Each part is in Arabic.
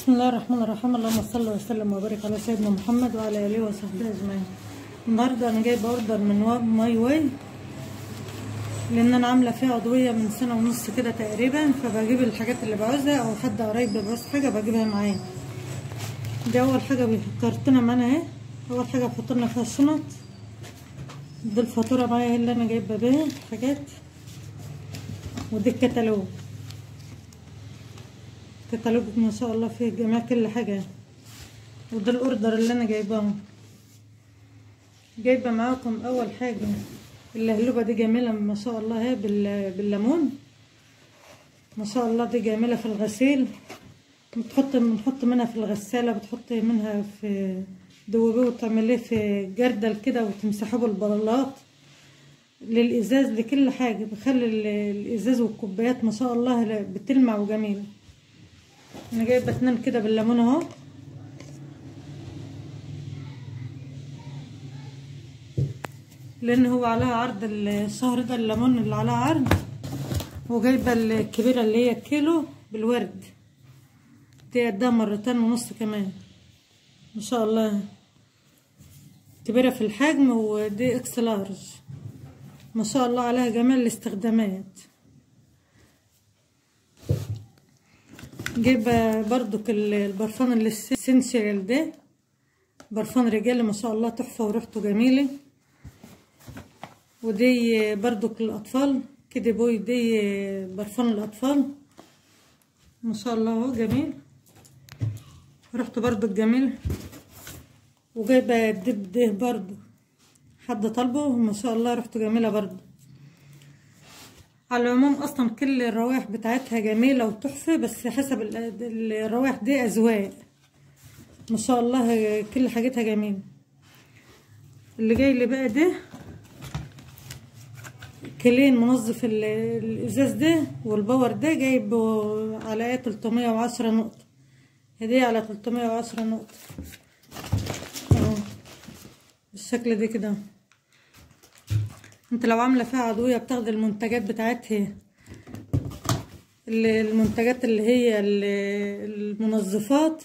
بسم الله الرحمن الرحيم. اللهم صل وسلم وبارك على سيدنا محمد وعلى اله وصحبه اجمعين. النهارده انا جايبه اوردر من ماي واي، لان انا عامله فيها عضويه من سنه ونص كده تقريبا، فبجيب الحاجات اللي بعوزها او حد قريب بيعوز حاجه بجيبها معايا. دي اول حاجه كرتونه معانا اهي. اول حاجه بحط لنا فيها الشنط. دي الفاتوره معايا اللي انا جايبه بيها حاجات، ودي الكتالوج. كتالوج ما شاء الله فيه جميع كل حاجه. وده الاوردر اللي انا جايباه. جايبه معاكم اول حاجه اللهلوبه دي جميله ما شاء الله اهي بالليمون ما شاء الله. دي جميله في الغسيل، بنحط منها في الغساله، بتحطي منها في دوبيه وتعمليه في جردل كده وتمسحوه بالبلاط للازاز لكل حاجه، بخلي الازاز والكوبايات ما شاء الله بتلمع وجميله. انا جايبه 2 كده بالليمون اهو. لان هو عليها عرض الشهر ده الليمون اللي عليها عرض. وجايبه الكبيره اللي هي كيلو بالورد، دي قدها 2.5 كمان ما شاء الله. كبيره في الحجم، ودي اكس لارج ما شاء الله عليها جميع الاستخدامات. جايبه برضك البرفان اللي السنسيال ده، برفان رجالي ما شاء الله تحفه وريحته جميله. ودي برضك للاطفال كده بوي، دي برفان الاطفال ما شاء الله اهو جميل، ريحته برضك جميل. وجايبه الدب ده برضو حد طالبه ما شاء الله، ريحته جميله برضو. على العموم اصلا كل الروائح بتاعتها جميله وتحفه، بس حسب الروائح دي اذواق ما شاء الله، كل حاجتها جميله. اللي جاي لي بقى ده كلين منظف الازاز ده والباور ده، جايبه على 310 نقطه، هديه على 310 نقطه اهو بالشكل ده كده. انت لو عامله فيها عضويه بتاخد المنتجات بتاعتها، المنتجات اللي هي المنظفات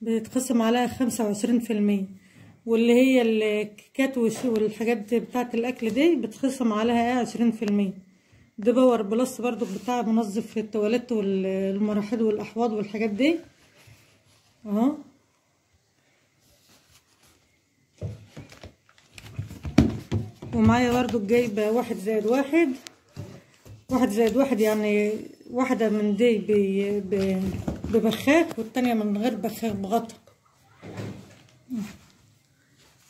بتتخصم عليها 25%، واللي هي الكيكات والحاجات بتاعت الاكل دي بتخصم عليها 20%. ده باور بلس برضو بتاع منظف التواليت والمراحيض والاحواض والحاجات دي اهو. ومعايا برضو جايبه 1+1، 1+1 يعني واحده من دي ببخاخ والتانية من غير بخاخ بغطا.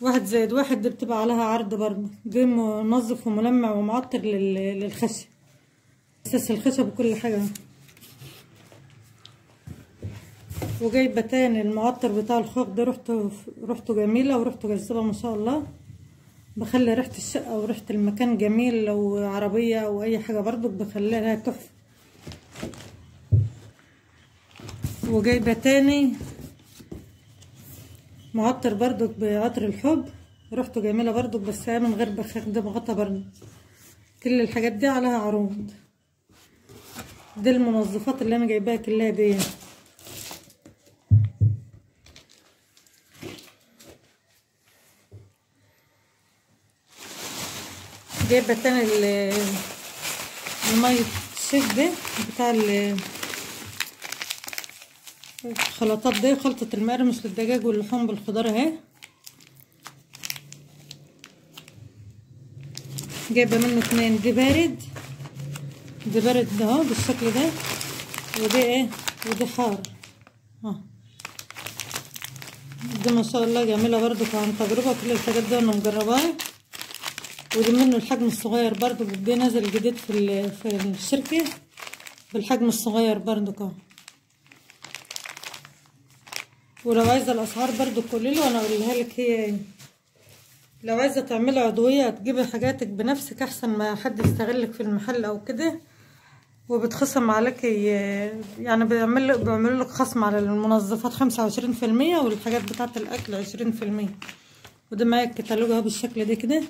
1+1 دي بتبقى عليها عرض برضو، دي منظف وملمع ومعطر للخشب، اساس الخشب وكل حاجه. وجايبه تاني المعطر بتاع الخوخ ده، ريحته جميله وريحته جذابه ما شاء الله، بخلي ريحه الشقه وريحه المكان جميل. لو عربيه او اي حاجه برضو بخليها تحفه. وجايبه تاني معطر برضو بعطر الحب، ريحته جميله برضو بس هي من غير بخاخ، ده بغطا برضو. كل الحاجات دي عليها عروض. دي المنظفات اللي انا جايباها كلها دي. جايبه تاني الميه الشيك ده بتاع الخلطات دي، خلطه المقرمش للدجاج واللحوم بالخضار اهي. جايبه منه 2، دي بارد، دي بارد ده اهو بالشكل ده، ودي ايه، ودي حار اهو. دي ما شاء الله جميله برضو عن تجربه، كل الحاجات دي انا مجرباها. ودي منه الحجم الصغير برضو، ده نازل جديد في الشركه بالحجم الصغير برضو اهو. ولو عايزه الاسعار برضو قوليلي وانا اقولها لك هي ايه. لو عايزه تعملي عضويه تجيبي حاجاتك بنفسك احسن ما حد يستغلك في المحل او كده، وبتخصم عليكي يعني بيعملوا لك خصم على المنظفات 25%، والحاجات بتاعه الاكل 20%. وده معايا الكتالوج اهو بالشكل ده كده.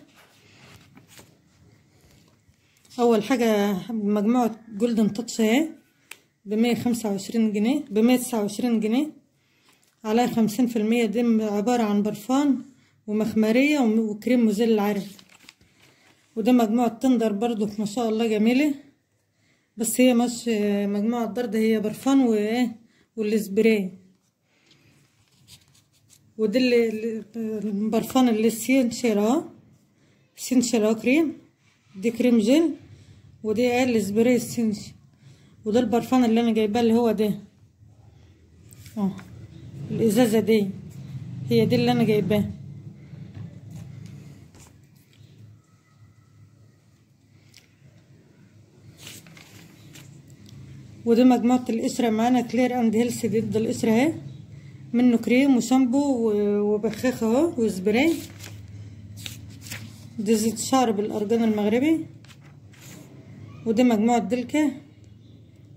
اول حاجه مجموعه جولدن تاتش اهي ب125 جنيه، ب129 جنيه عليها 50%. دي عبارة عن برفان ومخمرية وكريم مزيل العرق. وده مجموعة تندر برضو ما شاء الله جميلة، بس هي مش مجموعة برد، هي برفان والسبراي. وده البرفان اللي سينشر اهو، سينشر اهو كريم، دي كريم جل، ودي السبراي سينشر. وده البرفان اللي انا جايباه اللي هو ده الازازة دي، هي دي اللي انا جايباه. ودي مجموعة القشرة معانا كلير اند هيلث ضد القشرة اهي، منه كريم وشامبو وبخاخ اهو وسبراي. دي زيت شعر بالارجان المغربي. ودي مجموعة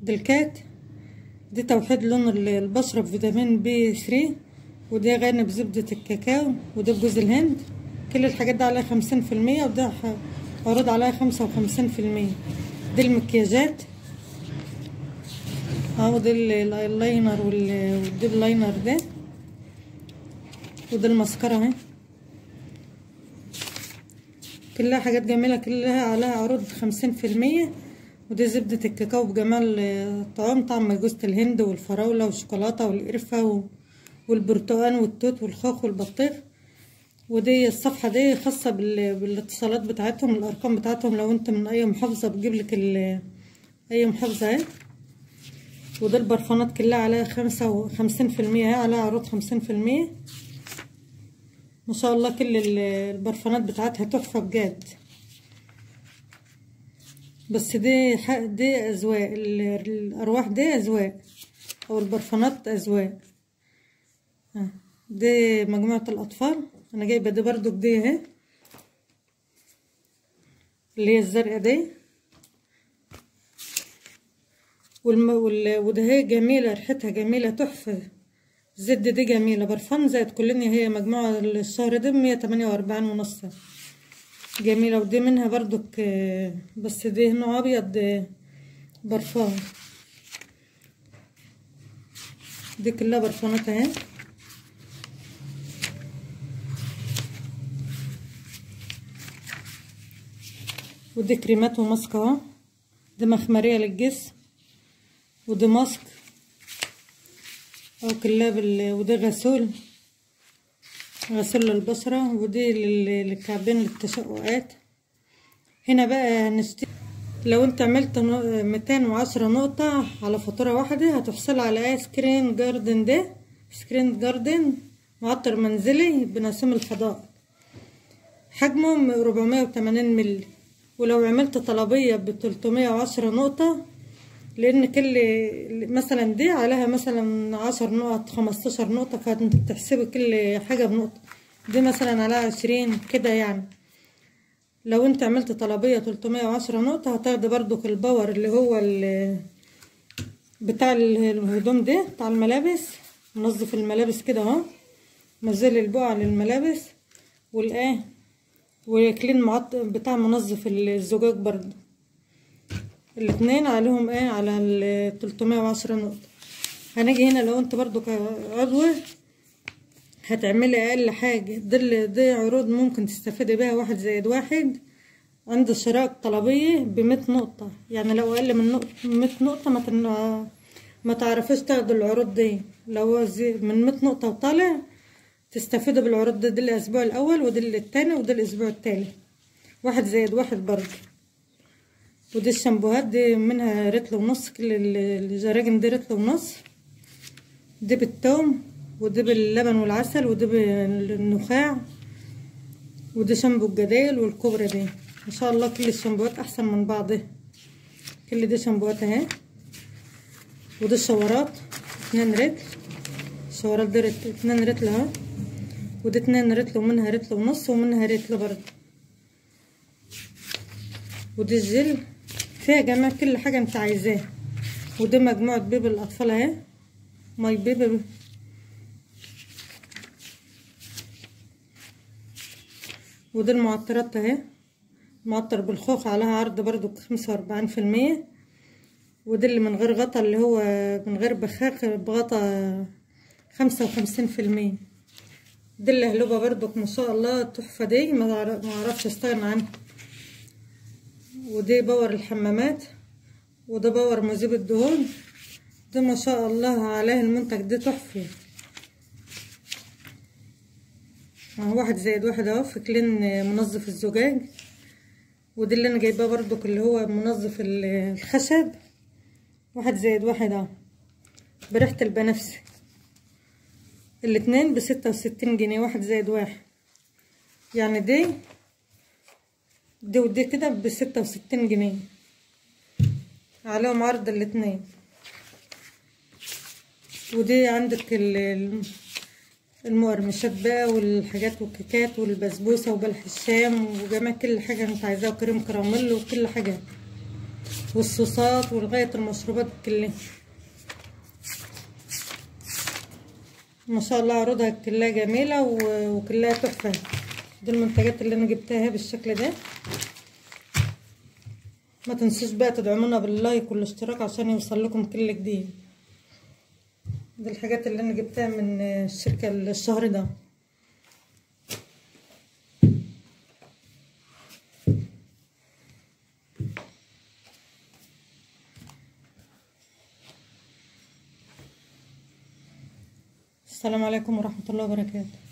دلكات، دي توحيد لون البشرة بفيتامين B3. ودي غني بزبدة الكاكاو، وده بجوز الهند. كل الحاجات دي عليها 50%، وده عروض عليها 55%. دي المكياجات اهو، ده الايلاينر والديب لاينر ده، وده الماسكارا اهي. كلها حاجات جميلة، كلها عليها عروض 50%. ودي زبدة الكاكاو بجمال الطعام، طعم جوزة الهند والفراولة والشوكولاتة والقرفة والبرتقال والتوت والخوخ والبطيخ. ودي الصفحة دي خاصة بالاتصالات بتاعتهم، الأرقام بتاعتهم لو انت من أي محافظة بتجيبلك أي محافظة اهي. وده البرفانات كلها عليها 50%، اهي عليها عروض 50%. ما شاء الله كل البرفانات بتاعتها تحفة بجد. بس دي أذواق، الأرواح دي أذواق، أو البرفانات أذواق. دي مجموعة الأطفال، أنا جايبة دي برضو دي اهي، اللي هي الزرقاء دي. وده هي جميلة، ريحتها جميلة تحفة. الزد دي جميلة، برفان زائد كلني، هي مجموعة الشهر ده 148.5 جميلة. ودي منها برضو بس دي نوع أبيض برفان. دي كلها برفانات اهي. ودي كريمات وماسك اهو، دي مخمرية للجسم، ودي ماسك او كلها ودي غسول للبشرة. ودي للكعبين للتشققات. هنا بقى لو انت عملت 210 نقطة على فاتورة واحدة هتحصل على سكرين جاردن معطر منزلي بنسيم الفضاء، حجمه 480 مللي. ولو عملت طلبية ب310 نقطة، لان كل مثلا دي عليها مثلا 10 نقط 15 نقطة، فانت بتحسبي كل حاجة بنقطة. دي مثلا عليها 20 كده يعني. لو انت عملت طلبية 310 نقطة هتاخدي برضو الباور اللي هو بتاع الهدوم ده، بتاع الملابس. ننظف الملابس كده اهو، نزل البقع للملابس وكلين بتاع منظف الزجاج برضو. الاتنين عليهم على 310 نقطة. هنيجي هنا لو انت برضو كعضوة هتعملي اقل حاجة، دي عروض ممكن تستفيدي بيها 1+1 عند اشتراك طلبية ب100 نقطة. يعني لو اقل من 100 نقطة ما تعرفيش تاخدي العروض دي. لو من 100 نقطة وطالع تستفيدوا بالعروض دي الاسبوع الاول، ودي التاني، ودي الاسبوع التالي. 1+1 برضه. ودي الشامبوهات دي منها رتل1.5، كل الجراجم دي رتل1.5. دي بالثوم، ودي باللبن والعسل، ودي بالنخاع. ودي شامبو الجدايل والكوبرا دي. ما شاء الله كل الشامبوهات احسن من بعضها. كل دي شامبوهات اهي. ودي الشاورات 2 رتل، الشاورات دي 2 رتل اهو. ودي 2 رتل، ومنها رتل1.5 ومنها رتل برضه. ودي الجل فيها جميع كل حاجة انت عايزاها. ودي مجموعة بيبي الاطفال اهي، ماي بيبي. ودي المعطرات اهي، معطر بالخوخ عليها عرض برضو 45%. ودي اللي من غير غطا، اللي هو من غير بخاخ بغطا 55%. دي اللهلوبة برضك ما شاء الله تحفة، دي ما اعرفش استغنى عنها. ودي باور الحمامات، وده باور مذيب الدهون. ده ما شاء الله عليه المنتج ده تحفة. واحد زائد واحد اهو في كلين منظف الزجاج. ودي اللي انا جايباه برضك اللي هو منظف الخشب، واحد زائد واحد اهو بريحة البنفسجي. الاتنين ب66 جنيه، واحد زائد واحد. يعني دي ودي كده ب66 جنيه، عليهم عرض الاتنين. ودي عندك المقرمشات بقى والحاجات والكيكات والبسبوسه وبلح الشام وجميع كل حاجه انت عايزاها، وكريم كراميل وكل حاجه، والصوصات ولغايه المشروبات كلها. ما شاء الله عروضها كلها جميله وكلها تحفه. دي المنتجات اللي انا جبتها بالشكل ده. ما تنسوش بقى تدعمونا باللايك والاشتراك عشان يوصل لكم كل جديد. دي الحاجات اللي انا جبتها من الشركة الشهر ده. السلام عليكم ورحمة الله وبركاته.